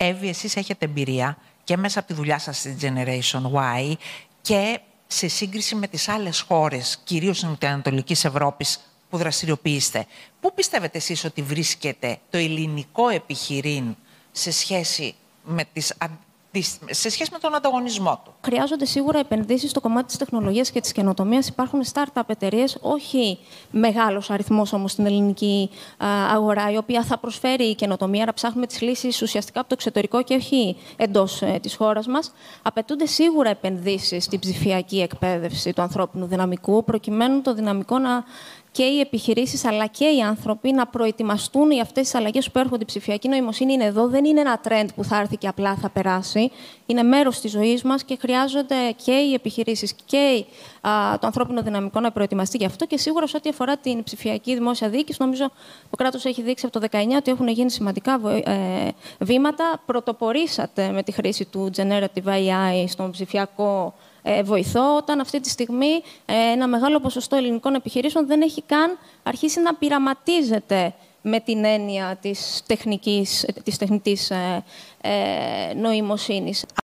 Εύη, εσείς έχετε εμπειρία και μέσα από τη δουλειά σας στη Generation Y και σε σύγκριση με τις άλλες χώρες, κυρίως της Νοτιοανατολικής Ευρώπης, που δραστηριοποιείστε. Πού πιστεύετε εσείς ότι βρίσκεται το ελληνικό επιχειρήν σε σχέση με τον ανταγωνισμό του? Χρειάζονται σίγουρα επενδύσεις στο κομμάτι της τεχνολογίας και της καινοτομίας. Υπάρχουν startup εταιρείες, όχι μεγάλος αριθμός όμως στην ελληνική αγορά, η οποία θα προσφέρει καινοτομία. Άρα ψάχνουμε τις λύσεις ουσιαστικά από το εξωτερικό και όχι εντός της χώρας μας. Απαιτούνται σίγουρα επενδύσεις στην ψηφιακή εκπαίδευση του ανθρώπινου δυναμικού, προκειμένου το δυναμικό και οι επιχειρήσεις αλλά και οι άνθρωποι να προετοιμαστούν για αυτές τις αλλαγές που έρχονται. Η ψηφιακή νοημοσύνη είναι εδώ, δεν είναι ένα trend που θα έρθει και απλά θα περάσει. Είναι μέρος της ζωής μας και χρειάζονται και οι επιχειρήσεις και το ανθρώπινο δυναμικό να προετοιμαστεί γι' αυτό. Και σίγουρα σε ό,τι αφορά την ψηφιακή δημόσια διοίκηση, νομίζω το κράτος έχει δείξει από το 19 ότι έχουν γίνει σημαντικά βήματα. Πρωτοπορήσατε με τη χρήση του Generative AI στον ψηφιακό βοηθό, όταν αυτή τη στιγμή ένα μεγάλο ποσοστό ελληνικών επιχειρήσεων δεν έχει καν αρχίσει να πειραματίζεται με την έννοια της τεχνητής νοημοσύνης.